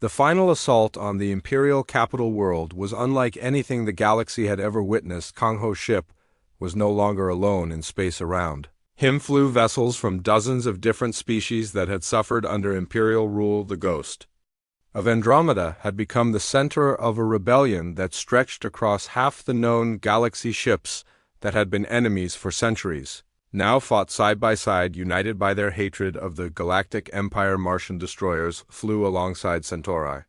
The final assault on the Imperial capital world was unlike anything the galaxy had ever witnessed. Kang Ho's ship was no longer alone in space around him. Flew vessels from dozens of different species that had suffered under Imperial rule. The Ghost of Andromeda had become the center of a rebellion that stretched across half the known galaxy. Ships that had been enemies for centuries now fought side by side, united by their hatred of the Galactic Empire. Martian destroyers flew alongside Centauri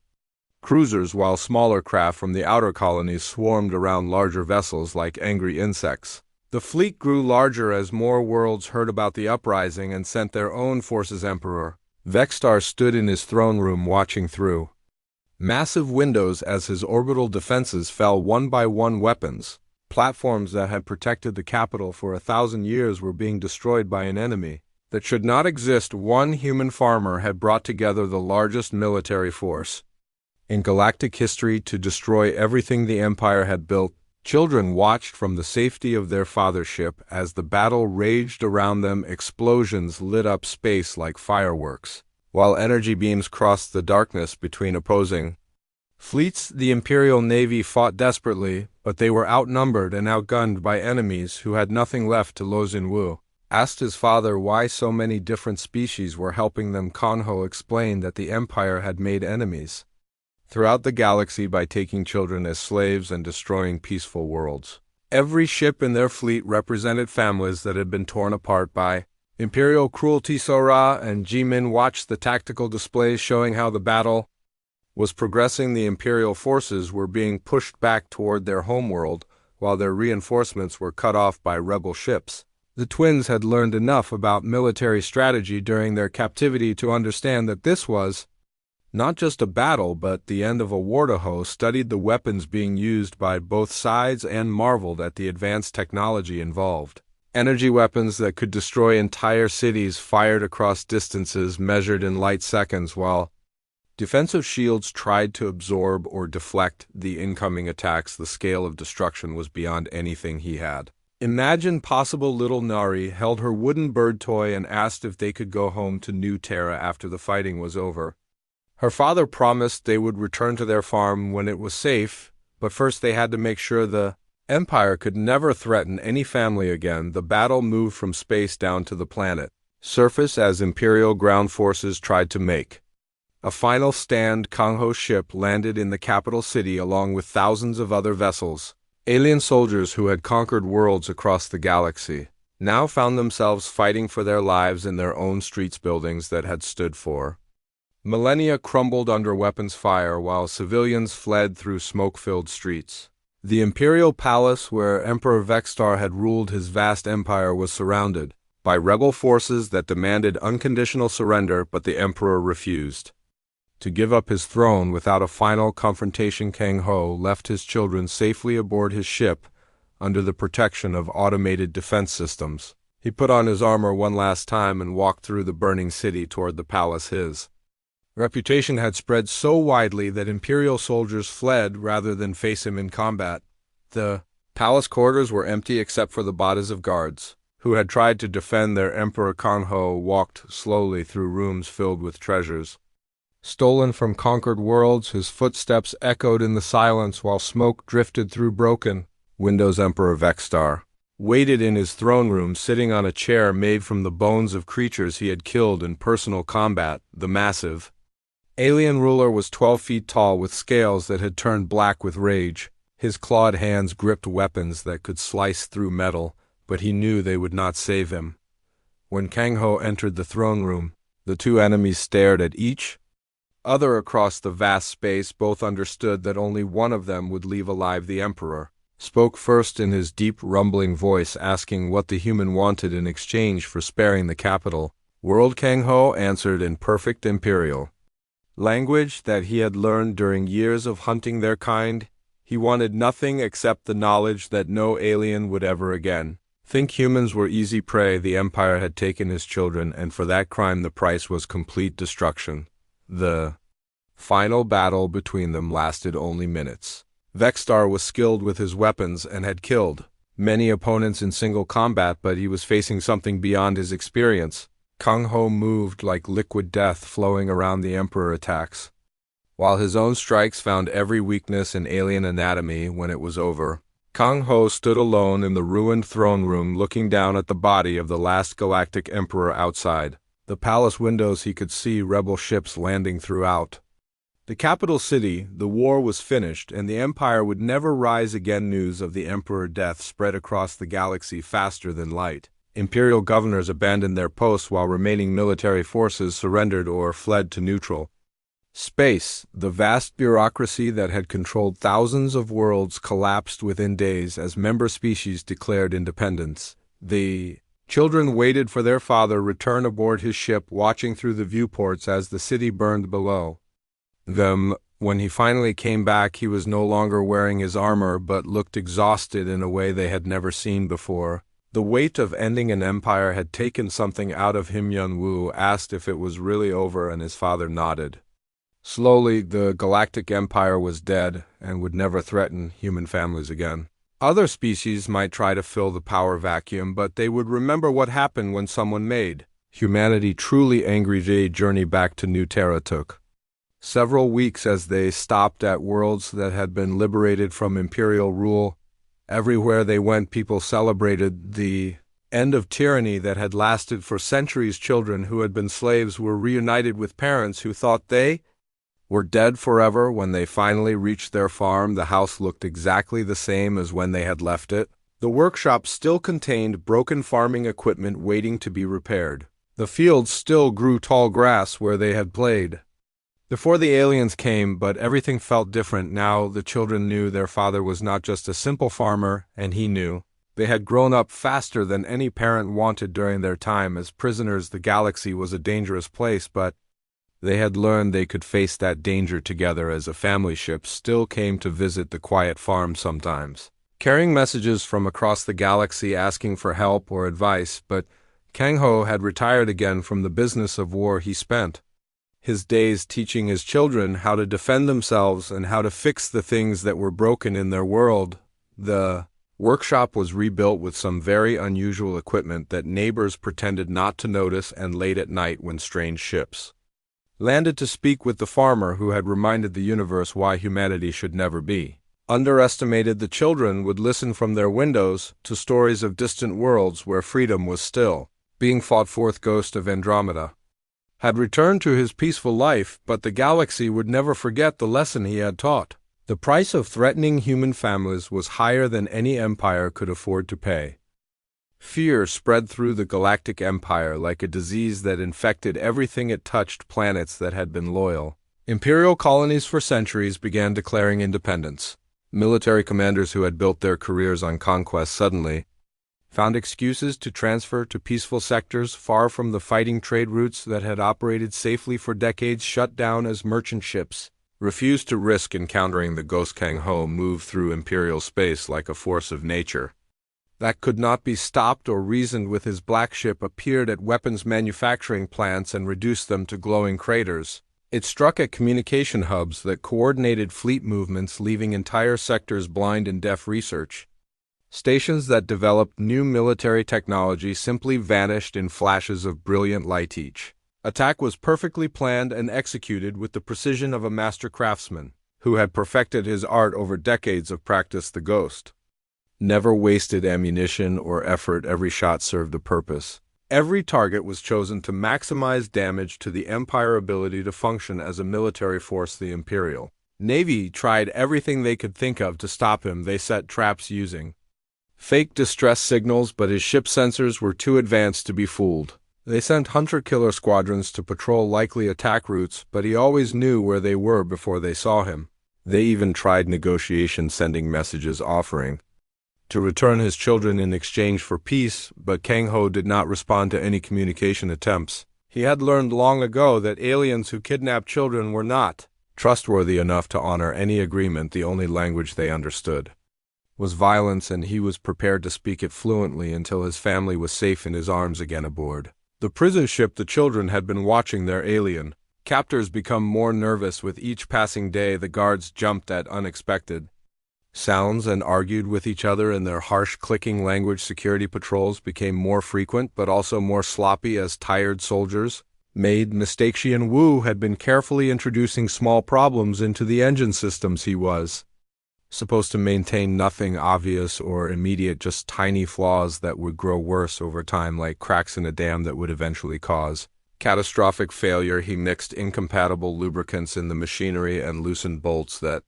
cruisers, while smaller craft from the outer colonies swarmed around larger vessels like angry insects. The fleet grew larger as more worlds heard about the uprising and sent their own forces. Emperor Vexstar stood in his throne room watching through massive windows as his orbital defenses fell one by one. Weapons platforms that had protected the capital for 1,000 years were being destroyed by an enemy that should not exist. One human farmer had brought together the largest military force in galactic history to destroy everything the Empire had built. Children watched from the safety of their father's ship as the battle raged around them. Explosions lit up space like fireworks, while energy beams crossed the darkness between opposing fleets. The Imperial Navy fought desperately, but they were outnumbered and outgunned by enemies who had nothing left to lose. Wu asked his father why so many different species were helping them. Kang Ho explained that the Empire had made enemies throughout the galaxy by taking children as slaves and destroying peaceful worlds. Every ship in their fleet represented families that had been torn apart by Imperial cruelty. Sora and Jimin watched the tactical displays showing how the battle was progressing. The Imperial forces were being pushed back toward their homeworld, while their reinforcements were cut off by rebel ships. The twins had learned enough about military strategy during their captivity to understand that this was not just a battle but the end of a war. Ho studied the weapons being used by both sides and marveled at the advanced technology involved. Energy weapons that could destroy entire cities fired across distances measured in light seconds, while defensive shields tried to absorb or deflect the incoming attacks. The scale of destruction was beyond anything he had imagined possible. Little Nari held her wooden bird toy and asked if they could go home to New Terra after the fighting was over. Her father promised they would return to their farm when it was safe, but first they had to make sure the Empire could never threaten any family again. The battle moved from space down to the planet surface as Imperial ground forces tried to make a final stand. Kang Ho's ship landed in the capital city along with thousands of other vessels. Alien soldiers who had conquered worlds across the galaxy now found themselves fighting for their lives in their own streets. Buildings that had stood for millennia crumbled under weapons fire, while civilians fled through smoke-filled streets. The Imperial Palace, where Emperor Vexstar had ruled his vast empire, was surrounded by rebel forces that demanded unconditional surrender, but the Emperor refused to give up his throne without a final confrontation. Kang Ho left his children safely aboard his ship under the protection of automated defense systems. He put on his armor one last time and walked through the burning city toward the palace. His reputation had spread so widely that Imperial soldiers fled rather than face him in combat. The palace corridors were empty except for the bodies of guards who had tried to defend their emperor. Kang Ho walked slowly through rooms filled with treasures stolen from conquered worlds. His footsteps echoed in the silence while smoke drifted through broken windows. Emperor Vexstar waited in his throne room, sitting on a chair made from the bones of creatures he had killed in personal combat. The massive alien ruler was 12 feet tall, with scales that had turned black with rage. His clawed hands gripped weapons that could slice through metal, but he knew they would not save him. When Kang Ho entered the throne room, the two enemies stared at each other across the vast space. Both understood that only one of them would leave alive. The Emperor spoke first in his deep, rumbling voice, asking what the human wanted in exchange for sparing the capital world. Kang Ho answered in perfect Imperial language that he had learned during years of hunting their kind. He wanted nothing except the knowledge that no alien would ever again think humans were easy prey. The Empire had taken his children, and for that crime the price was complete destruction. The final battle between them lasted only minutes. Vexstar was skilled with his weapons and had killed many opponents in single combat, but he was facing something beyond his experience. Kang Ho moved like liquid death flowing around the Emperor. Attacks While his own strikes found every weakness in alien anatomy when it was over, Kang Ho stood alone in the ruined throne room looking down at the body of the last galactic emperor outside. The palace windows he could see rebel ships landing throughout. The capital city, the war was finished, and the empire would never rise again. News of the emperor death spread across the galaxy faster than light. Imperial governors abandoned their posts while remaining military forces surrendered or fled to neutral space. The vast bureaucracy that had controlled thousands of worlds collapsed within days as member species declared independence. The children waited for their father return aboard his ship, watching through the viewports as the city burned below them. When he finally came back, he was no longer wearing his armor but looked exhausted in a way they had never seen before. The weight of ending an empire had taken something out of him. Yun-Woo asked if it was really over, and his father nodded. Slowly, the Galactic Empire was dead and would never threaten human families again. Other species might try to fill the power vacuum, but they would remember what happened when someone made humanity truly angry. The journey back to New Terra took several weeks as they stopped at worlds that had been liberated from imperial rule. Everywhere they went, people celebrated the end of tyranny that had lasted for centuries. Children who had been slaves were reunited with parents who thought they were dead forever. When they finally reached their farm, the house looked exactly the same as when they had left it. The workshop still contained broken farming equipment waiting to be repaired. The fields still grew tall grass where they had played before the aliens came, but everything felt different now. The children knew their father was not just a simple farmer, and he knew they had grown up faster than any parent wanted during their time as prisoners. The galaxy was a dangerous place, but they had learned they could face that danger together as a family. Ship still came to visit the quiet farm sometimes, carrying messages from across the galaxy asking for help or advice, but Kang Ho had retired again from the business of war. He spent his days teaching his children how to defend themselves and how to fix the things that were broken in their world. The workshop was rebuilt with some very unusual equipment that neighbors pretended not to notice, and late at night when strange ships landed to speak with the farmer who had reminded the universe why humanity should never be underestimated, the children would listen from their windows to stories of distant worlds where freedom was still being fought. Fourth Ghost of Andromeda had returned to his peaceful life, but the galaxy would never forget the lesson he had taught. The price of threatening human families was higher than any empire could afford to pay. Fear spread through the Galactic Empire like a disease that infected everything it touched. Planets that had been loyal imperial colonies for centuries began declaring independence. Military commanders who had built their careers on conquest suddenly found excuses to transfer to peaceful sectors far from the fighting. Trade routes that had operated safely for decades shut down as merchant ships refused to risk encountering the ghost. Kang Ho moved through imperial space like a force of nature that could not be stopped or reasoned with. His black ship appeared at weapons manufacturing plants and reduced them to glowing craters. It struck at communication hubs that coordinated fleet movements, leaving entire sectors blind and deaf. Research stations that developed new military technology simply vanished in flashes of brilliant light. Each attack was perfectly planned and executed with the precision of a master craftsman who had perfected his art over decades of practice. The ghost never wasted ammunition or effort. Every shot served a purpose. Every target was chosen to maximize damage to the Empire ability to function as a military force. The Imperial Navy tried everything they could think of to stop him. They set traps using fake distress signals, but his ship sensors were too advanced to be fooled. They sent hunter-killer squadrons to patrol likely attack routes, but he always knew where they were before they saw him. They even tried negotiation, sending messages offering to return his children in exchange for peace, but Kang Ho did not respond to any communication attempts. He had learned long ago that aliens who kidnapped children were not trustworthy enough to honor any agreement. The only language they understood was violence, and he was prepared to speak it fluently until his family was safe in his arms again aboard the prison ship. The children had been watching their alien captors become more nervous with each passing day. The guards jumped at unexpected sounds and argued with each other in their harsh, clicking language. Security patrols became more frequent but also more sloppy as tired soldiers made mistake. Xian Wu had been carefully introducing small problems into the engine systems. He was supposed to maintain nothing obvious or immediate, just tiny flaws that would grow worse over time, like cracks in a dam that would eventually cause catastrophic failure. He mixed incompatible lubricants in the machinery and loosened bolts that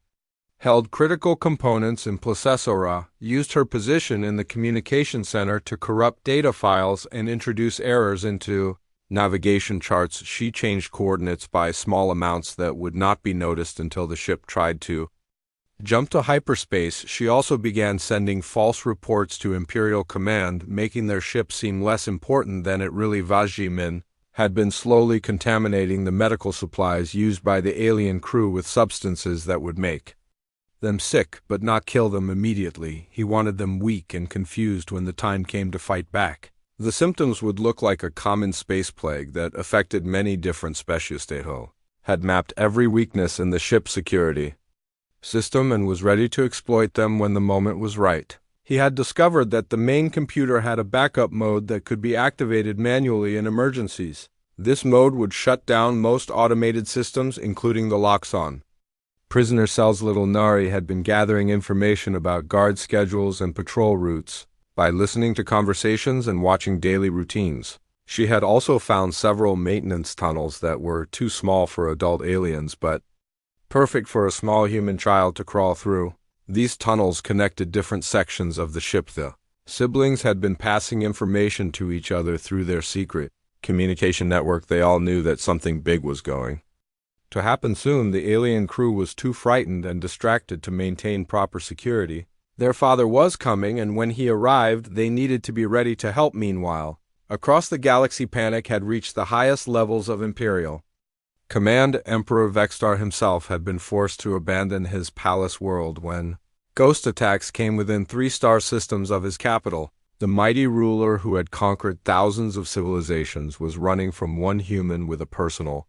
held critical components in Processora, used her position in the communication center to corrupt data files and introduce errors into navigation charts. She changed coordinates by small amounts that would not be noticed until the ship tried to jump to hyperspace. She also began sending false reports to Imperial Command, making their ship seem less important than it really was. Jimin had been slowly contaminating the medical supplies used by the alien crew with substances that would make them sick but not kill them immediately. He wanted them weak and confused when the time came to fight back. The symptoms would look like a common space plague that affected many different species. Teho had mapped every weakness in the ship's security system and was ready to exploit them when the moment was right. He had discovered that the main computer had a backup mode that could be activated manually in emergencies. This mode would shut down most automated systems, including the Loxon prisoner cells. Little Nari had been gathering information about guard schedules and patrol routes by listening to conversations and watching daily routines. She had also found several maintenance tunnels that were too small for adult aliens but perfect for a small human child to crawl through. These tunnels connected different sections of the ship. The siblings had been passing information to each other through their secret communication network. They all knew that something big was going to happen soon. The alien crew was too frightened and distracted to maintain proper security. Their father was coming, and when he arrived, they needed to be ready to help. Meanwhile, across the galaxy, panic had reached the highest levels of Imperial Command. Emperor Vextar himself had been forced to abandon his palace world when ghost attacks came within 3-star systems of his capital. The mighty ruler who had conquered thousands of civilizations was running from one human with a personal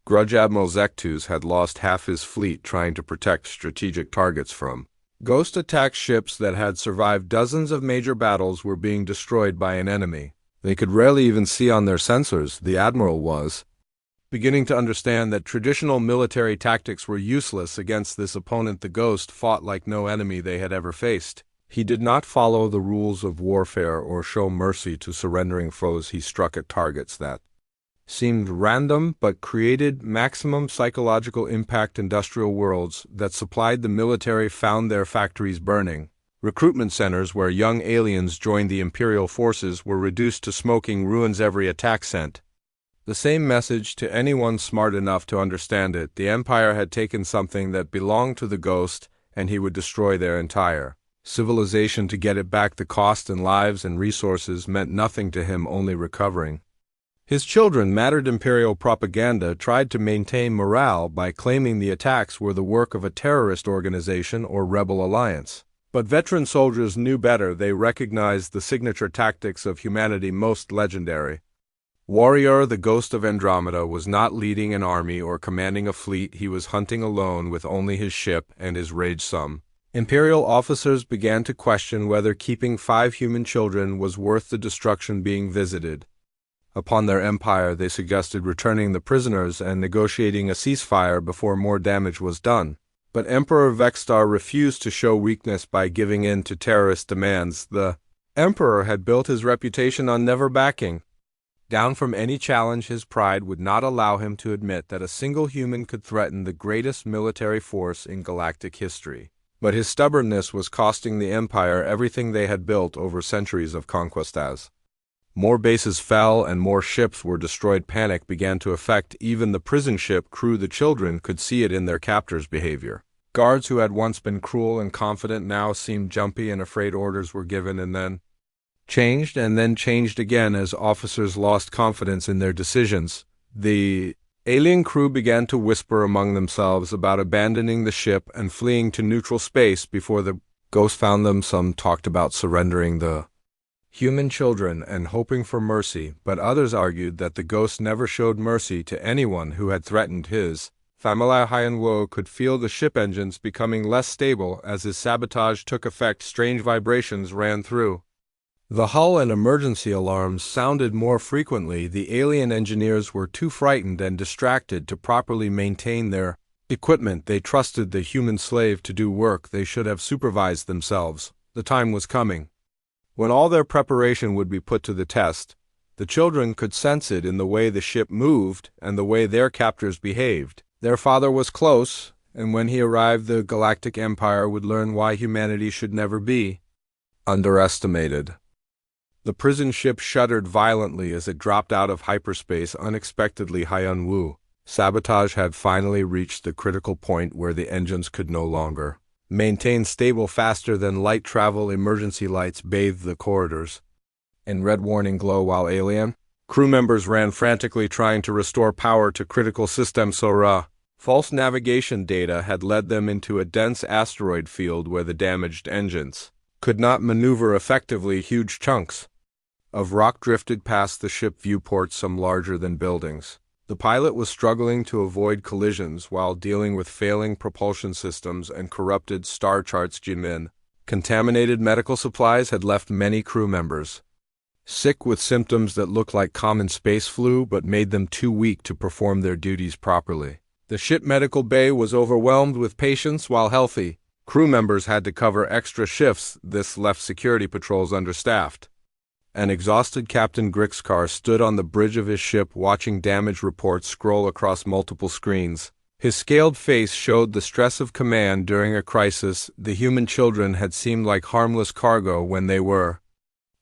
grudge. Admiral Zectus had lost half his fleet trying to protect strategic targets from ghost attack. Ships that had survived dozens of major battles were being destroyed by an enemy they could rarely even see on their sensors. The admiral was beginning to understand that traditional military tactics were useless against this opponent. The ghost fought like no enemy they had ever faced. He did not follow the rules of warfare or show mercy to surrendering foes. He struck at targets that seemed random but created maximum psychological impact. Industrial worlds that supplied the military found their factories burning. Recruitment centers where young aliens joined the Imperial forces were reduced to smoking ruins. Every attack sent the same message to anyone smart enough to understand it. The Empire had taken something that belonged to the ghost, and he would destroy their entire civilization to get it back. The cost in lives and resources meant nothing to him, only recovering his children mattered. Imperial propaganda tried to maintain morale by claiming the attacks were the work of a terrorist organization or rebel alliance. But veteran soldiers knew better. They recognized the signature tactics of humanity most legendary warrior. The Ghost of Andromeda was not leading an army or commanding a fleet. He was hunting alone with only his ship and his rage. Some Imperial officers began to question whether keeping 5 human children was worth the destruction being visited upon their empire. They suggested returning the prisoners and negotiating a ceasefire before more damage was done. But Emperor Vextar refused to show weakness by giving in to terrorist demands. The Emperor had built his reputation on never backing down from any challenge. His pride would not allow him to admit that a single human could threaten the greatest military force in galactic history. But his stubbornness was costing the Empire everything they had built over centuries of conquest. As more bases fell and more ships were destroyed, panic began to affect even the prison ship crew. The children could see it in their captors' behavior. Guards who had once been cruel and confident now seemed jumpy and afraid. Orders were given and then changed again as officers lost confidence in their decisions. The alien crew began to whisper among themselves about abandoning the ship and fleeing to neutral space before the ghost found them. Some talked about surrendering the human children and hoping for mercy, but others argued that the ghost never showed mercy to anyone who had threatened his family. Hyanwo could feel the ship engines becoming less stable as his sabotage took effect. Strange vibrations ran through The hull and emergency alarms sounded more frequently. The alien engineers were too frightened and distracted to properly maintain their equipment. They trusted the human slave to do work they should have supervised themselves. The time was coming when all their preparation would be put to the test. The children could sense it in the way the ship moved and the way their captors behaved. Their father was close, and when he arrived, the Galactic Empire would learn why humanity should never be underestimated. The prison ship shuddered violently as it dropped out of hyperspace unexpectedly. Hyun-woo. Sabotage had finally reached the critical point where the engines could no longer maintain stable. Faster than light travel emergency lights bathed the corridors in red warning glow while alien crew members ran frantically trying to restore power to critical systems. False navigation data had led them into a dense asteroid field where the damaged engines could not maneuver effectively. Huge chunks of rock drifted past the ship viewports, some larger than buildings. The pilot was struggling to avoid collisions while dealing with failing propulsion systems and corrupted star charts. Jimin. Contaminated medical supplies had left many crew members sick with symptoms that looked like common space flu but made them too weak to perform their duties properly. The ship medical bay was overwhelmed with patients while healthy crew members had to cover extra shifts. This left security patrols understaffed. An exhausted Captain Grixcar stood on the bridge of his ship watching damage reports scroll across multiple screens. His scaled face showed the stress of command during a crisis. The human children had seemed like harmless cargo when they were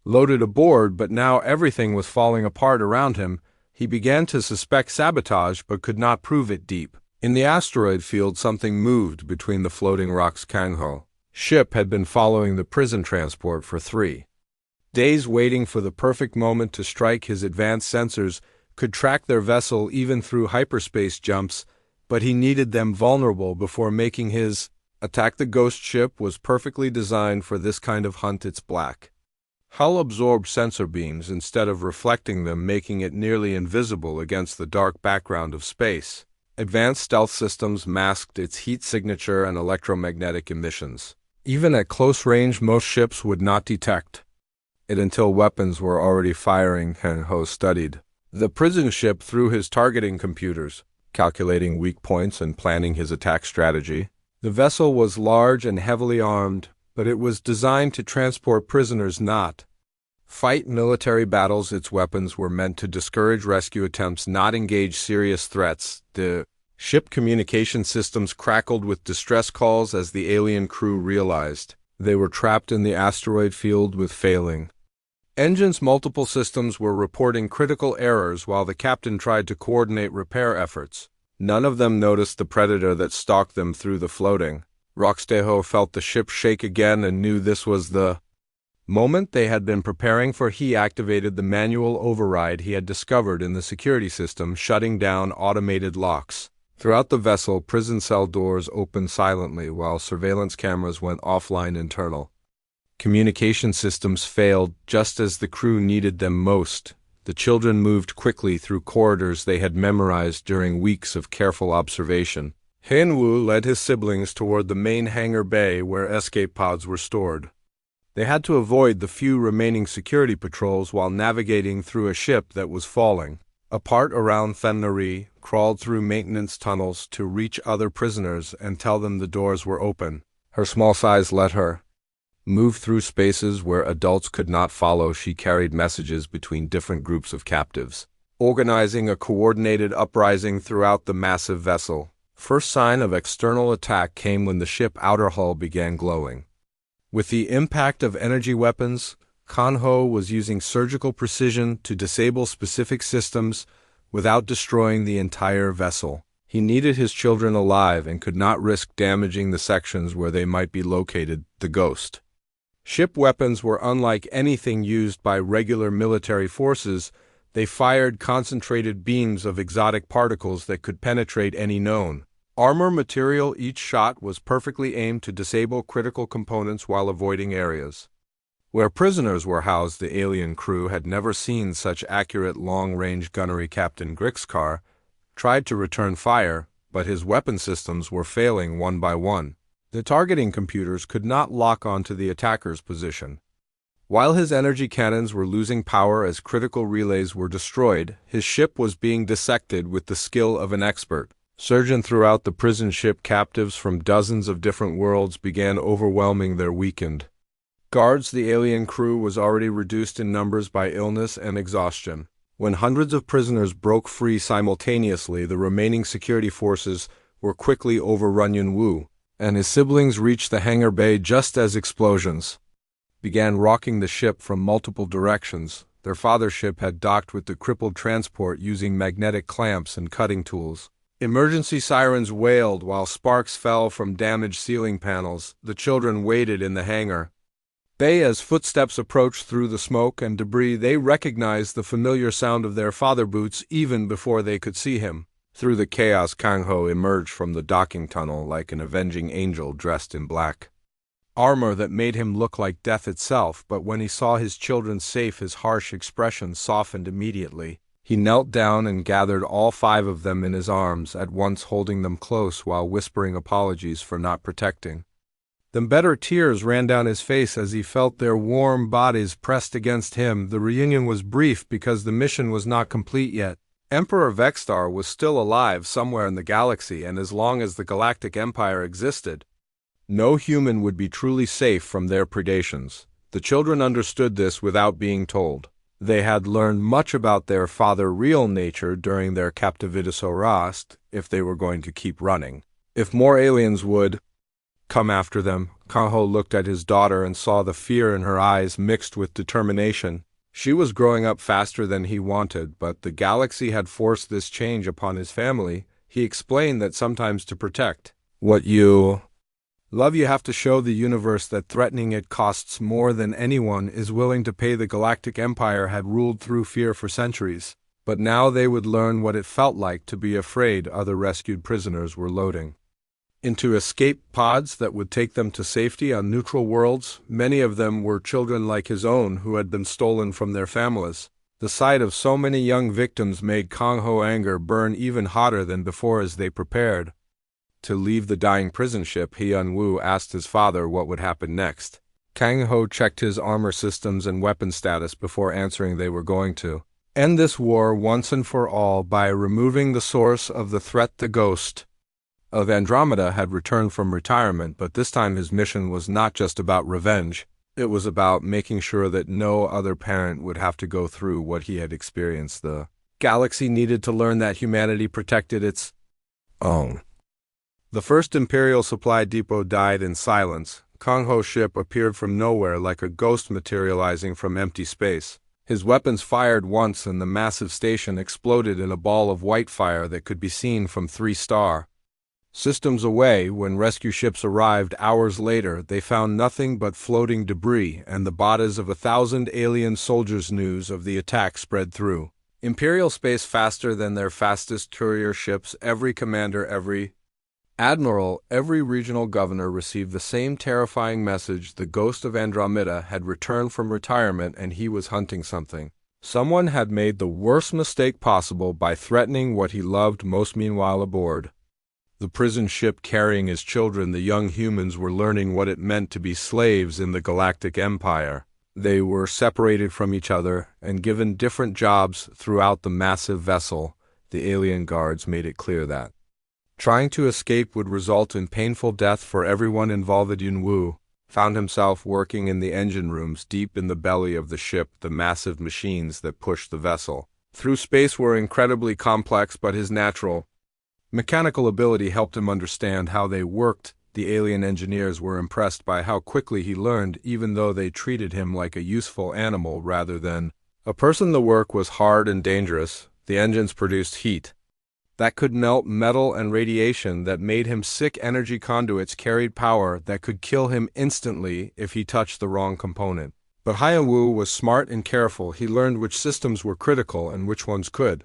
loaded aboard, but now everything was falling apart around him. He began to suspect sabotage but could not prove it. Deep in the asteroid field, something moved between the floating rocks. Kangho ship had been following the prison transport for 3 days, waiting for the perfect moment to strike. His advanced sensors could track their vessel even through hyperspace jumps, but he needed them vulnerable before making his attack. The ghost ship was perfectly designed for this kind of hunt. Its black hull absorbed sensor beams instead of reflecting them, making it nearly invisible against the dark background of space. Advanced stealth systems masked its heat signature and electromagnetic emissions. Even at close range, most ships would not detect it until weapons were already firing. Kang-ho studied the prison ship through his targeting computers, calculating weak points and planning his attack strategy. The vessel was large and heavily armed, but it was designed to transport prisoners, not fight military battles. Its weapons were meant to discourage rescue attempts, not engage serious threats. The ship communication systems crackled with distress calls as the alien crew realized they were trapped in the asteroid field with failing engines. Multiple systems were reporting critical errors while the captain tried to coordinate repair efforts. None of them noticed the predator that stalked them through the floating Rocksteho felt the ship shake again and knew this was the moment they had been preparing for. He activated the manual override he had discovered in the security system, shutting down automated locks. Throughout the vessel, prison cell doors opened silently while surveillance cameras went offline. Internal communication systems failed just as the crew needed them most. The children moved quickly through corridors they had memorized during weeks of careful observation. Hyun-woo led his siblings toward the main hangar bay where escape pods were stored. They had to avoid the few remaining security patrols while navigating through a ship that was falling apart around Fenri, crawled through maintenance tunnels to reach other prisoners and tell them the doors were open. Her small size let her move through spaces where adults could not follow. She carried messages between different groups of captives, organizing a coordinated uprising throughout the massive vessel. First sign of external attack came when the ship's outer hull began glowing. With the impact of energy weapons, Kang-ho was using surgical precision to disable specific systems without destroying the entire vessel. He needed his children alive and could not risk damaging the sections where they might be located. The ghost ship weapons were unlike anything used by regular military forces. They fired concentrated beams of exotic particles that could penetrate any known armor material. Each shot was perfectly aimed to disable critical components while avoiding areas where prisoners were housed. The alien crew had never seen such accurate long-range gunnery. Captain Grixcar tried to return fire, but his weapon systems were failing one by one. The targeting computers could not lock onto the attacker's position. While his energy cannons were losing power as critical relays were destroyed, his ship was being dissected with the skill of an expert. Surging throughout the prison ship, captives from dozens of different worlds began overwhelming their weakened guards. The alien crew was already reduced in numbers by illness and exhaustion. When hundreds of prisoners broke free simultaneously, the remaining security forces were quickly overrun. Yunwu and his siblings reached the hangar bay just as explosions began rocking the ship from multiple directions. Their father ship had docked with the crippled transport using magnetic clamps and cutting tools. Emergency sirens wailed while sparks fell from damaged ceiling panels. The children waited in the hangar bay as footsteps approached through the smoke and debris. They recognized the familiar sound of their father boots even before they could see him. Through the chaos, Kang Ho emerged from the docking tunnel like an avenging angel dressed in black armor that made him look like death itself, but when he saw his children safe, his harsh expression softened immediately. He knelt down and gathered all 5 of them in his arms, at once holding them close while whispering apologies for not protecting them. Bitter tears ran down his face as he felt their warm bodies pressed against him. The reunion was brief because the mission was not complete yet. Emperor Vexstar was still alive somewhere in the galaxy, and as long as the Galactic Empire existed, no human would be truly safe from their predations. The children understood this without being told. They had learned much about their father's real nature during their captivity. So Rast, if they were going to keep running, if more aliens would come after them. Kang Ho looked at his daughter and saw the fear in her eyes mixed with determination. She was growing up faster than he wanted, but the galaxy had forced this change upon his family. He explained that sometimes to protect what you love, you have to show the universe that threatening it costs more than anyone is willing to pay. The Galactic Empire had ruled through fear for centuries, but now they would learn what it felt like to be afraid. Other rescued prisoners were loading into escape pods that would take them to safety on neutral worlds. Many of them were children like his own who had been stolen from their families. The sight of so many young victims made Kang Ho's anger burn even hotter than before. As they prepared to leave the dying prison ship, Hyun-woo asked his father what would happen next. Kang Ho checked his armor systems and weapon status before answering they were going to end this war once and for all by removing the source of the threat. The ghost of Andromeda had returned from retirement, but this time his mission was not just about revenge. It was about making sure that no other parent would have to go through what he had experienced. The galaxy needed to learn that humanity protected its own. The first Imperial supply depot died in silence. Kang Ho's ship appeared from nowhere like a ghost materializing from empty space. His weapons fired once and the massive station exploded in a ball of white fire that could be seen from 3-star systems away. When rescue ships arrived hours later, they found nothing but floating debris and the bodies of 1,000 alien soldiers. News of the attack spread through Imperial space faster than their fastest courier ships. Every commander, every admiral, every regional governor received the same terrifying message. The ghost of Andromeda had returned from retirement and he was hunting something. Someone had made the worst mistake possible by threatening what he loved most. Meanwhile, aboard the prison ship carrying his children, the young humans were learning what it meant to be slaves in the Galactic Empire. They were separated from each other and given different jobs throughout the massive vessel. The alien guards made it clear that trying to escape would result in painful death for everyone involved. Yun-woo found himself working in the engine rooms deep in the belly of the ship. The massive machines that pushed the vessel through space were incredibly complex, but his natural mechanical ability helped him understand how they worked. The alien engineers were impressed by how quickly he learned, even though they treated him like a useful animal rather than a person. The work was hard and dangerous. The engines produced heat that could melt metal and radiation that made him sick. Energy conduits carried power that could kill him instantly if he touched the wrong component. But Hyun-woo was smart and careful. He learned which systems were critical and which ones could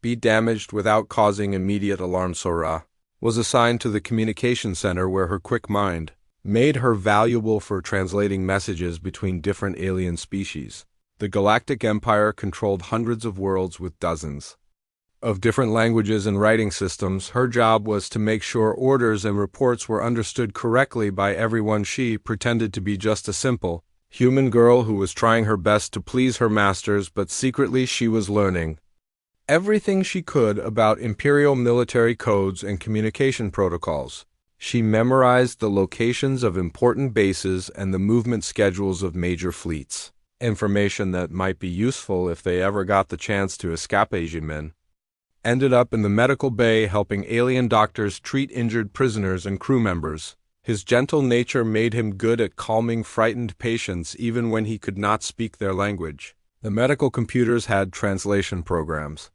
be damaged without causing immediate alarm. Sora was assigned to the communication center, where her quick mind made her valuable for translating messages between different alien species. The Galactic Empire controlled hundreds of worlds with dozens of different languages and writing systems. Her job was to make sure orders and reports were understood correctly by everyone. She pretended to be just a simple human girl who was trying her best to please her masters, but secretly she was learning everything she could about Imperial military codes and communication protocols. She memorized the locations of important bases and the movement schedules of major fleets, information that might be useful if they ever got the chance to escape Asian. Ended up in the medical bay helping alien doctors treat injured prisoners and crew members. His gentle nature made him good at calming frightened patients even when he could not speak their language. The medical computers had translation programs.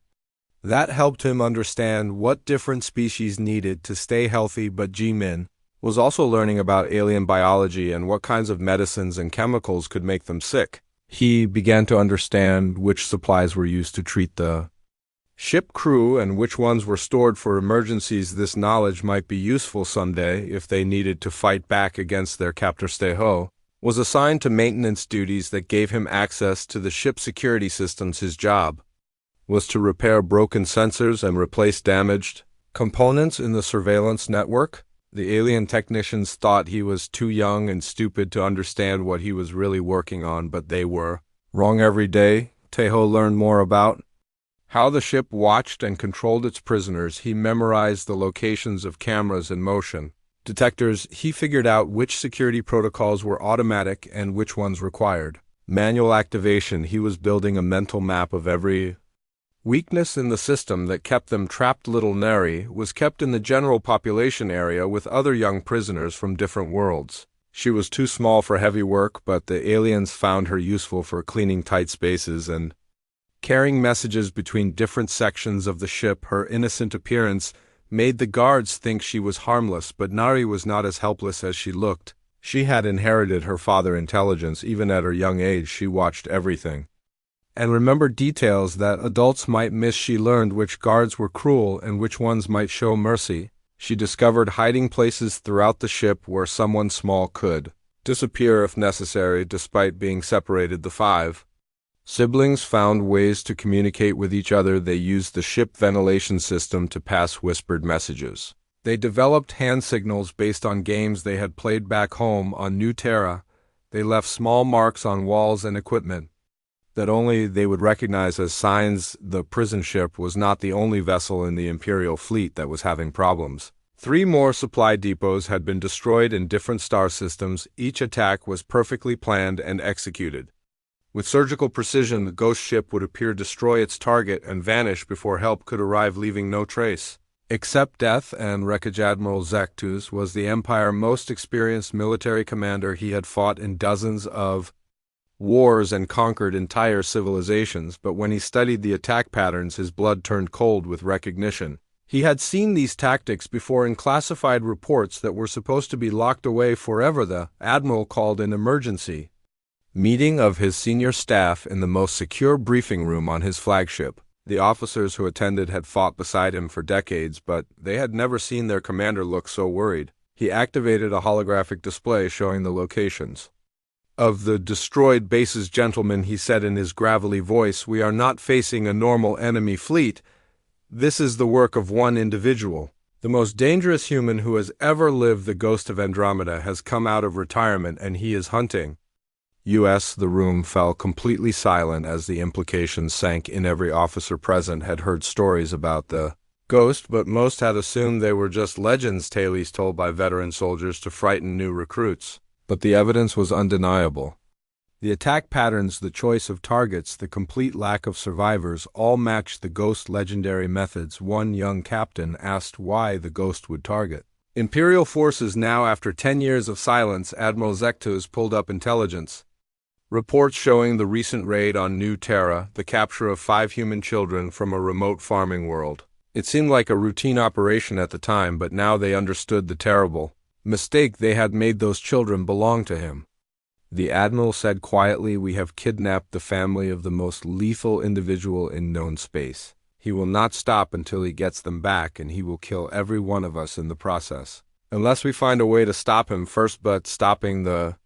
That helped him understand what different species needed to stay healthy, but Ji-min was also learning about alien biology and what kinds of medicines and chemicals could make them sick. He began to understand which supplies were used to treat the ship crew and which ones were stored for emergencies. This knowledge might be useful someday if they needed to fight back against their captor. Steho was assigned to maintenance duties that gave him access to the ship security systems. His job was to repair broken sensors and replace damaged components in the surveillance network. The alien technicians thought he was too young and stupid to understand what he was really working on, but they were wrong. Every day, Teho learned more about how the ship watched and controlled its prisoners. He memorized the locations of cameras and motion detectors. He figured out which security protocols were automatic and which ones required manual activation. He was building a mental map of every weakness in the system that kept them trapped. Little Neri was kept in the general population area with other young prisoners from different worlds. She was too small for heavy work, but the aliens found her useful for cleaning tight spaces and carrying messages between different sections of the ship. Her innocent appearance made the guards think she was harmless, but Nari was not as helpless as she looked. She had inherited her father's intelligence. Even at her young age, she watched everything and remembered details that adults might miss. She learned which guards were cruel and which ones might show mercy. She discovered hiding places throughout the ship where someone small could disappear if necessary. Despite being separated, the five siblings found ways to communicate with each other. They used the ship ventilation system to pass whispered messages. They developed hand signals based on games they had played back home on New Terra. They left small marks on walls and equipment that only they would recognize as signs. The prison ship was not the only vessel in the Imperial fleet that was having problems. 3 more supply depots had been destroyed in different star systems. Each attack was perfectly planned and executed. With surgical precision, the ghost ship would appear, destroy its target, and vanish before help could arrive, leaving no trace. Except death and wreckage. Admiral Zektus was the Empire's most experienced military commander. He had fought in dozens of wars and conquered entire civilizations, but when he studied the attack patterns, his blood turned cold with recognition. He had seen these tactics before in classified reports that were supposed to be locked away forever. The Admiral called an emergency meeting of his senior staff in the most secure briefing room on his flagship. The officers who attended had fought beside him for decades, but they had never seen their commander look so worried. He activated a holographic display showing the locations of the destroyed bases. Gentlemen, he said in his gravelly voice, we are not facing a normal enemy fleet. This is the work of one individual. The most dangerous human who has ever lived. The ghost of Andromeda has come out of retirement and he is hunting U.S. The room fell completely silent as the implications sank in. Every officer present had heard stories about the ghost, but most had assumed they were just legends, tales told by veteran soldiers to frighten new recruits. But the evidence was undeniable. The attack patterns, the choice of targets, the complete lack of survivors all matched the ghost legendary methods. One young captain asked why the ghost would target Imperial forces. Now, after 10 years of silence, Admiral Zektus pulled up intelligence reports showing the recent raid on New Terra, the capture of 5 human children from a remote farming world. It seemed like a routine operation at the time, but now they understood the terrible mistake they had made. Those children belonged to him. The Admiral said quietly, we have kidnapped the family of the most lethal individual in known space. He will not stop until he gets them back, and he will kill every one of us in the process, unless we find a way to stop him first. But stopping the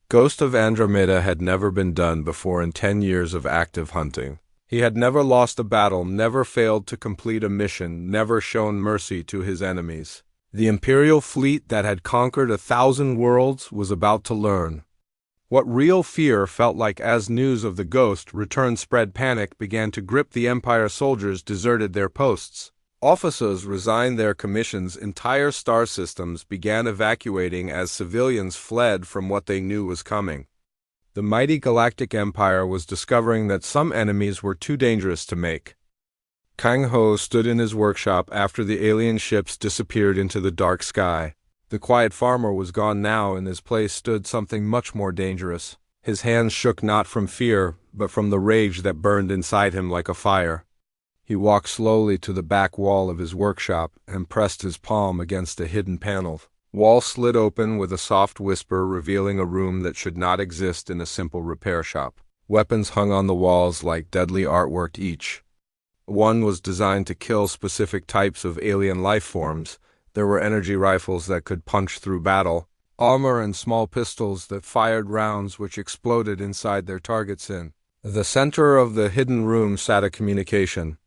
ghost of Andromeda had never been done before in 10 years of active hunting. He had never lost a battle, never failed to complete a mission, never shown mercy to his enemies. The Imperial fleet that had conquered 1,000 worlds was about to learn What real fear felt like as news of the ghost return spread, panic began to grip the Empire. Soldiers deserted their posts. Officers resigned their commissions. Entire star systems began evacuating as civilians fled from what they knew was coming. The mighty Galactic Empire was discovering that some enemies were too dangerous to make. Kang Ho stood in his workshop after the alien ships disappeared into the dark sky. The quiet farmer was gone now. In his place stood something much more dangerous. His hands shook not from fear, but from the rage that burned inside him like a fire. He walked slowly to the back wall of his workshop and pressed his palm against a hidden panel. Wall slid open with a soft whisper, revealing a room that should not exist in a simple repair shop. Weapons hung on the walls like deadly artwork each. One was designed to kill specific types of alien life forms. There were energy rifles that could punch through battle, armor and small pistols that fired rounds which exploded inside their targets. In the center of the hidden room sat a communication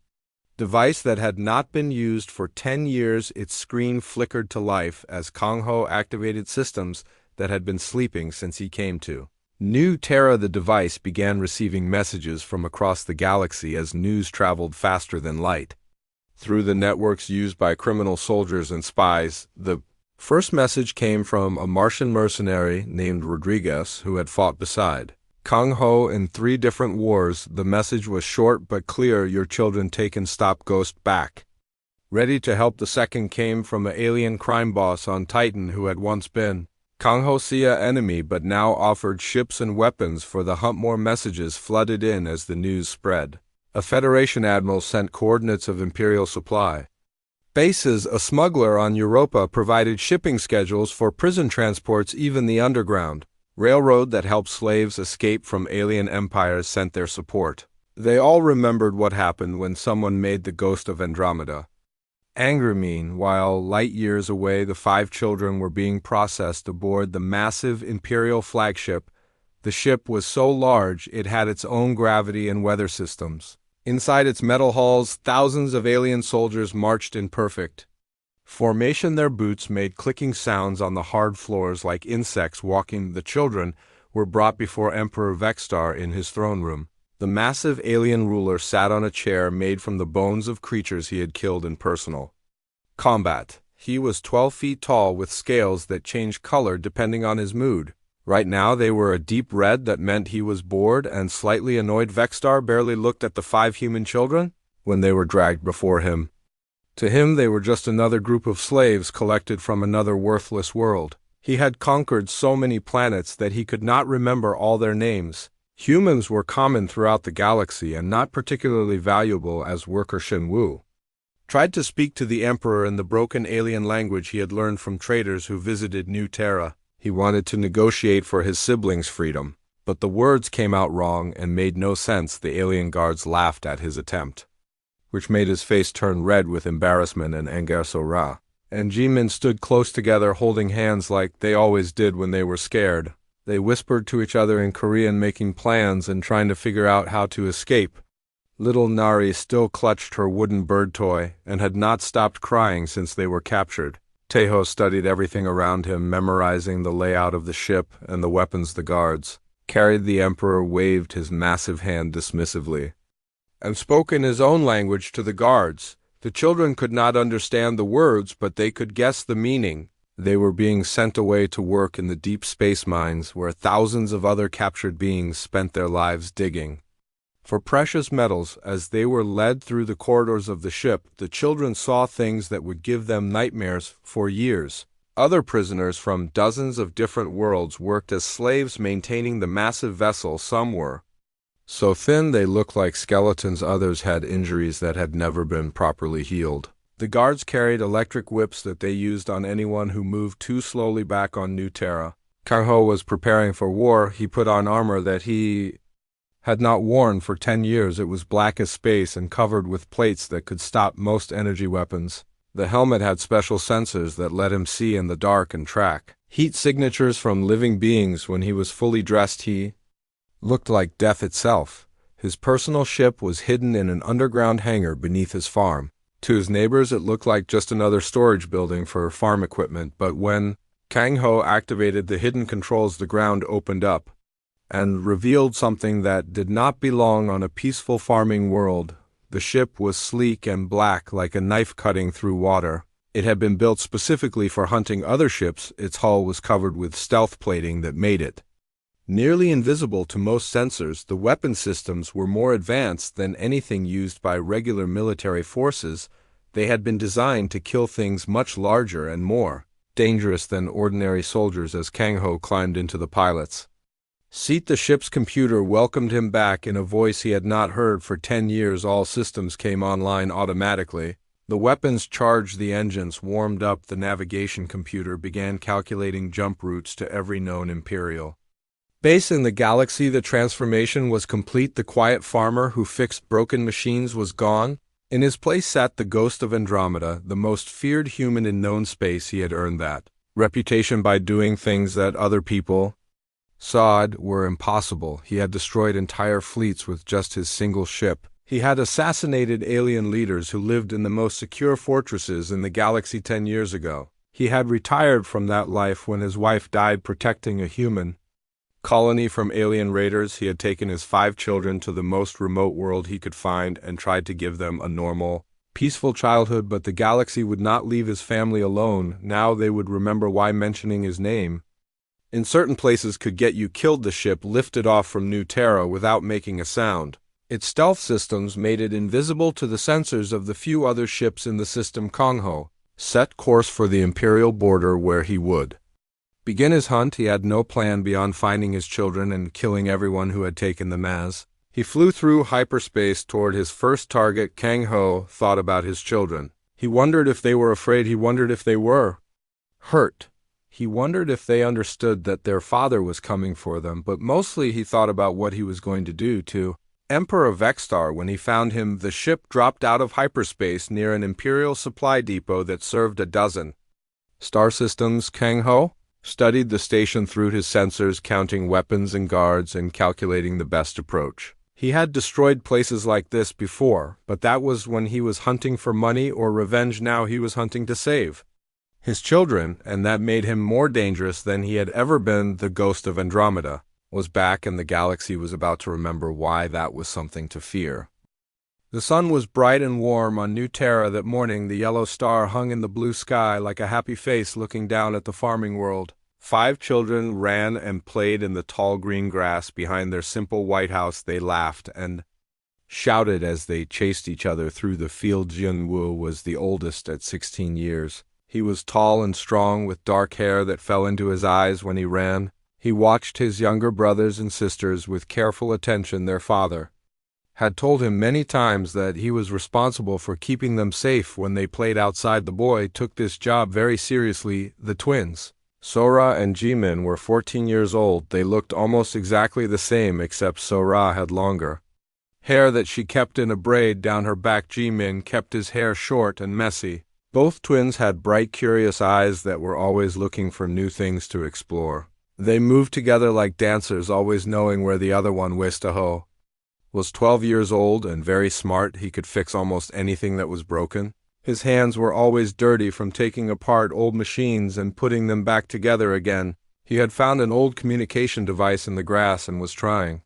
device that had not been used for 10 years. Its screen flickered to life as Kang Ho activated systems that had been sleeping since he came to New Terra. The device began receiving messages from across the galaxy as news traveled faster than light. Through the networks used by criminal soldiers and spies, the first message came from a Martian mercenary named Rodriguez who had fought beside Kang Ho in 3 different wars. The message was short but clear: your children taken, stop Ghost back. Ready to help. The second came from an alien crime boss on Titan who had once been Kang Ho's enemy but now offered ships and weapons for the hunt. More messages flooded in as the news spread. A Federation admiral sent coordinates of Imperial supply bases. A smuggler on Europa provided shipping schedules for prison transports. Even the underground railroad that helped slaves escape from alien empires sent their support. They all remembered what happened when someone made the Ghost of Andromeda angry. Meanwhile, light years away, the 5 children were being processed aboard the massive Imperial flagship. The ship was so large it had its own gravity and weather systems. Inside its metal halls, thousands of alien soldiers marched in perfect formation. Their boots made clicking sounds on the hard floors like insects walking. The children were brought before Emperor Vexstar in his throne room. The massive alien ruler sat on a chair made from the bones of creatures he had killed in personal combat. He was 12 feet tall with scales that changed color depending on his mood. Right now they were a deep red that meant he was bored and slightly annoyed. Vexstar barely looked at the 5 human children when they were dragged before him. To him they were just another group of slaves collected from another worthless world. He had conquered so many planets that he could not remember all their names. Humans were common throughout the galaxy and not particularly valuable, as worker Shen Wu tried to speak to the Emperor in the broken alien language he had learned from traders who visited New Terra. He wanted to negotiate for his siblings' freedom, but the words came out wrong and made no sense. The alien guards laughed at his attempt, which made his face turn red with embarrassment and anger. Ra and Jimin stood close together, holding hands like they always did when they were scared. They whispered to each other in Korean, making plans and trying to figure out how to escape. Little Nari still clutched her wooden bird toy and had not stopped crying since they were captured. Taeho studied everything around him, memorizing the layout of the ship and the weapons the guards carried. The Emperor waved his massive hand dismissively and spoke in his own language to the guards. The children could not understand the words, but they could guess the meaning. They were being sent away to work in the deep space mines where thousands of other captured beings spent their lives digging for precious metals. As they were led through the corridors of the ship, the children saw things that would give them nightmares for years. Other prisoners from dozens of different worlds worked as slaves maintaining the massive vessel. Some were so thin they looked like skeletons, others had injuries that had never been properly healed. The guards carried electric whips that they used on anyone who moved too slowly. Back on New Terra, Kang Ho was preparing for war. He put on armor that he had not worn for 10 years. It was black as space and covered with plates that could stop most energy weapons. The helmet had special sensors that let him see in the dark and track heat signatures from living beings. When he was fully dressed, he looked like death itself. His personal ship was hidden in an underground hangar beneath his farm. To his neighbors, it looked like just another storage building for farm equipment, but when Kang Ho activated the hidden controls, the ground opened up. and revealed something that did not belong on a peaceful farming world. The ship was sleek and black like a knife cutting through water. It had been built specifically for hunting other ships. Its hull was covered with stealth plating that made it nearly invisible to most sensors. The weapon systems were more advanced than anything used by regular military forces. They had been designed to kill things much larger and more dangerous than ordinary soldiers. As Kang Ho climbed into the pilot's seat, the ship's computer welcomed him back in a voice he had not heard for 10 years. All systems came online automatically. The weapons charged the engines, warmed up the navigation computer, began calculating jump routes to every known Imperial base in the galaxy. The transformation was complete. The quiet farmer who fixed broken machines was gone. In his place sat the ghost of Andromeda, the most feared human in known space. He had earned that reputation by doing things that other people saw were impossible. He had destroyed entire fleets with just his single ship. He had assassinated alien leaders who lived in the most secure fortresses in the galaxy 10 years ago. He had retired from that life when his wife died protecting a human colony from alien raiders. He had taken his 5 children to the most remote world he could find and tried to give them a normal, peaceful childhood, but the galaxy would not leave his family alone. Now they would remember why mentioning his name in certain places could get you killed. The ship lifted off from New Terra without making a sound. Its stealth systems made it invisible to the sensors of the few other ships in the system. Kang Ho set course for the Imperial border where he would begin his hunt. He had no plan beyond finding his children and killing everyone who had taken them as. He flew through hyperspace toward his first target. Kang Ho thought about his children. He wondered if they were afraid. He wondered if they were hurt. He wondered if they understood that their father was coming for them, but mostly he thought about what he was going to do to Emperor Vexstar when he found him. The ship dropped out of hyperspace near an Imperial supply depot that served a dozen star systems. Kang Ho studied the station through his sensors, counting weapons and guards and calculating the best approach. He had destroyed places like this before, but that was when he was hunting for money or revenge. Now he was hunting to save his children, and that made him more dangerous than he had ever been. The ghost of Andromeda was back, and the galaxy was about to remember why that was something to fear. The sun was bright and warm on New Terra that morning. The yellow star hung in the blue sky like a happy face looking down at the farming world. 5 children ran and played in the tall green grass behind their simple white house. They laughed and shouted as they chased each other through the field. Jianwu was the oldest at 16 years. He was tall and strong, with dark hair that fell into his eyes when he ran. He watched his younger brothers and sisters with careful attention. Their father had told him many times that he was responsible for keeping them safe when they played outside. The boy took this job very seriously. The twins, Sora and Jimin, were 14 years old. They looked almost exactly the same, except Sora had longer hair that she kept in a braid down her back. Jimin kept his hair short and messy. Both twins had bright, curious eyes that were always looking for new things to explore. They moved together like dancers, always knowing where the other one was 12 years old and very smart. He could fix almost anything that was broken. His hands were always dirty from taking apart old machines and putting them back together again. He had found an old communication device in the grass and was trying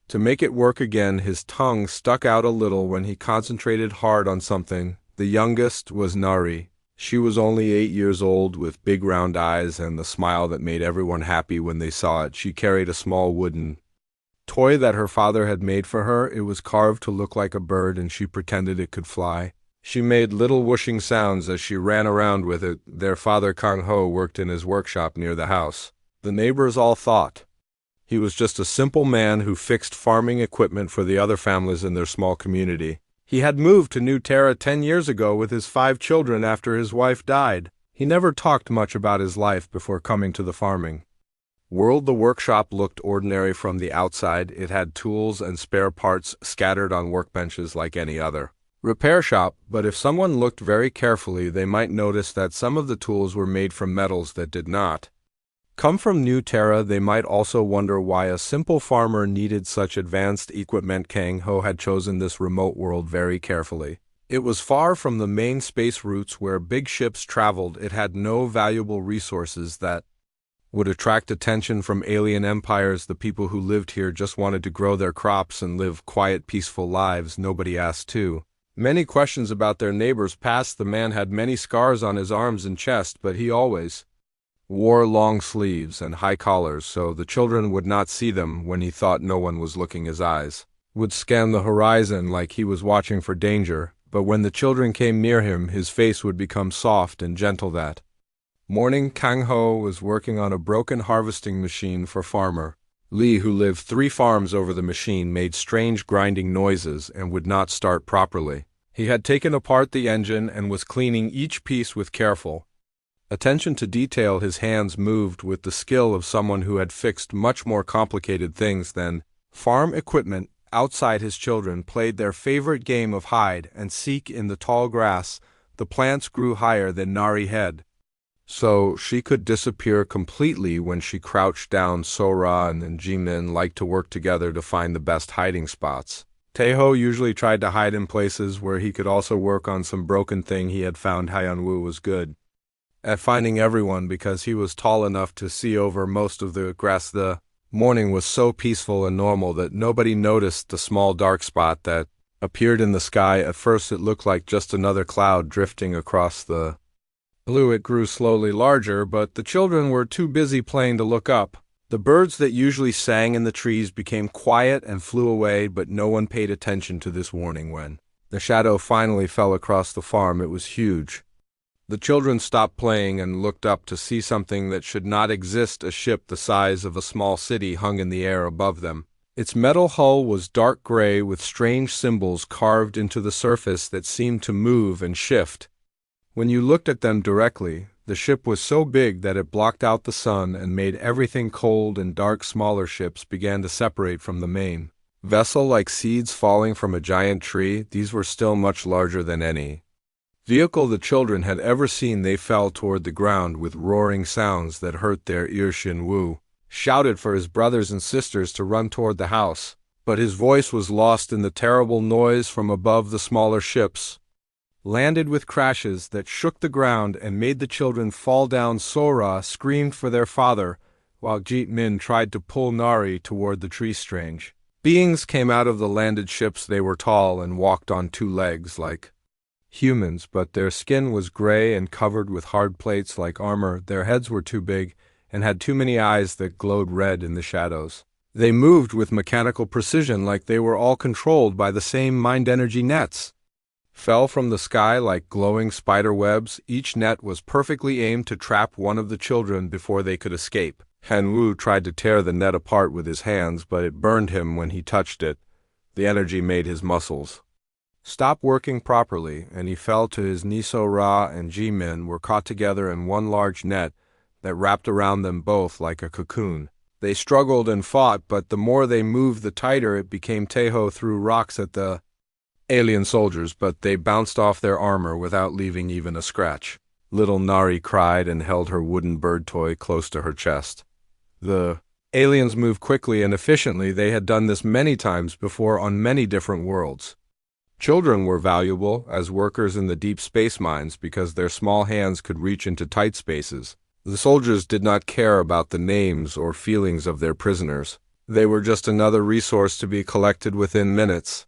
to make it work again. His tongue stuck out a little when he concentrated hard on something. The youngest was Nari. She was only 8 years old, with big round eyes and the smile that made everyone happy when they saw it. She carried a small wooden toy that her father had made for her. It was carved to look like a bird, and she pretended it could fly. She made little whooshing sounds as she ran around with it. Their father, Kang Ho, worked in his workshop near the house. The neighbors all thought he was just a simple man who fixed farming equipment for the other families in their small community. He had moved to New Terra 10 years ago with his 5 children after his wife died. He never talked much about his life before coming to the farming world. The workshop looked ordinary from the outside. It had tools and spare parts scattered on workbenches like any other repair shop, but if someone looked very carefully, they might notice that some of the tools were made from metals that did not come from New Terra. They might also wonder why a simple farmer needed such advanced equipment. Kang Ho had chosen this remote world very carefully. It was far from the main space routes where big ships traveled. It had no valuable resources that would attract attention from alien empires. The people who lived here just wanted to grow their crops and live quiet, peaceful lives. Nobody asked to. Many questions about their neighbors passed. The man had many scars on his arms and chest, but he always wore long sleeves and high collars, so the children would not see them. When he thought no one was looking, his eyes would scan the horizon like he was watching for danger, but when the children came near him, his face would become soft and gentle. That morning, Kang Ho was working on a broken harvesting machine for farmer Lee, who lived 3 farms over. The machine made strange grinding noises and would not start properly. He had taken apart the engine and was cleaning each piece with careful attention to detail. His hands moved with the skill of someone who had fixed much more complicated things than farm equipment. Outside, his children played their favorite game of hide and seek in the tall grass. The plants grew higher than Nari's head, so she could disappear completely when she crouched down. Sora and Jimin liked to work together to find the best hiding spots. Taeho usually tried to hide in places where he could also work on some broken thing he had found. Hyunwoo was good at finding everyone because he was tall enough to see over most of the grass. The morning was so peaceful and normal that nobody noticed the small dark spot that appeared in the sky. At first it looked like just another cloud drifting across the blue. It grew slowly larger, but the children were too busy playing to look up. The birds that usually sang in the trees became quiet and flew away, but no one paid attention to this warning. When the shadow finally fell across the farm, it was huge. The children stopped playing and looked up to see something that should not exist. A ship the size of a small city hung in the air above them. Its metal hull was dark gray with strange symbols carved into the surface that seemed to move and shift when you looked at them directly. The ship was so big that it blocked out the sun and made everything cold and dark. Smaller ships began to separate from the main vessel like seeds falling from a giant tree. These were still much larger than any vehicle the children had ever seen. They fell toward the ground with roaring sounds that hurt their ears. Shin-woo shouted for his brothers and sisters to run toward the house, but his voice was lost in the terrible noise from above. The smaller ships landed with crashes that shook the ground and made the children fall down. Sora screamed for their father, while Min tried to pull Nari toward the tree. Strange beings came out of the landed ships. They were tall and walked on 2 legs like humans, but their skin was gray and covered with hard plates like armor. Their heads were too big and had too many eyes that glowed red in the shadows. They moved with mechanical precision like they were all controlled by the same mind. Energy nets fell from the sky like glowing spider webs. Each net was perfectly aimed to trap one of the children before they could escape. Hyunwoo tried to tear the net apart with his hands, but it burned him when he touched it. The energy made his muscles stop working properly, and he fell to his knees. Sora and Jimin were caught together in one large net that wrapped around them both like a cocoon. They struggled and fought, but the more they moved, the tighter it became. Taeho threw rocks at the alien soldiers, but they bounced off their armor without leaving even a scratch. Little Nari cried and held her wooden bird toy close to her chest. The aliens moved quickly and efficiently. They had done this many times before on many different worlds. Children were valuable as workers in the deep space mines because their small hands could reach into tight spaces. The soldiers did not care about the names or feelings of their prisoners. They were just another resource to be collected within minutes.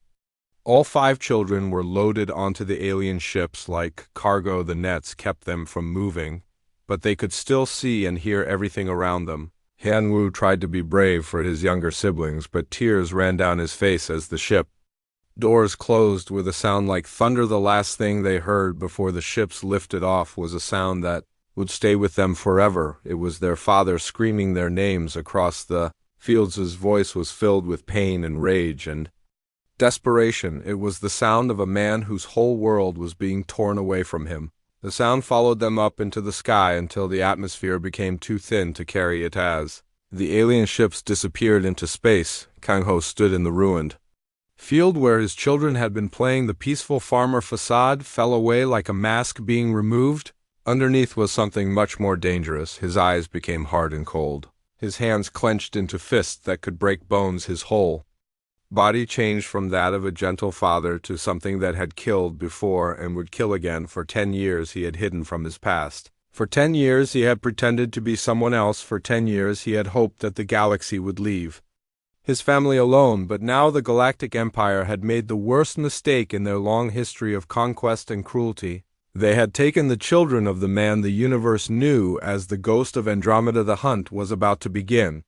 All 5 children were loaded onto the alien ships like cargo. The nets kept them from moving, but they could still see and hear everything around them. Hyunwoo tried to be brave for his younger siblings, but tears ran down his face as the ship doors closed with a sound like thunder. The last thing they heard before the ships lifted off was a sound that would stay with them forever. It was their father screaming their names across the fields. His voice was filled with pain and rage and desperation. It was the sound of a man whose whole world was being torn away from him. The sound followed them up into the sky until the atmosphere became too thin to carry it. As the alien ships disappeared into space, Kang Ho stood in the ruined field where his children had been playing. The peaceful farmer facade fell away like a mask being removed. Underneath was something much more dangerous. His eyes became hard and cold. His hands clenched into fists that could break bones. His whole body changed from that of a gentle father to something that had killed before and would kill again. For 10 years he had hidden from his past, For 10 years he had pretended to be someone else. For 10 years he had hoped that the galaxy would leave his family alone, but now the Galactic Empire had made the worst mistake in their long history of conquest and cruelty. They had taken the children of the man the universe knew as the ghost of Andromeda. The hunt was about to begin.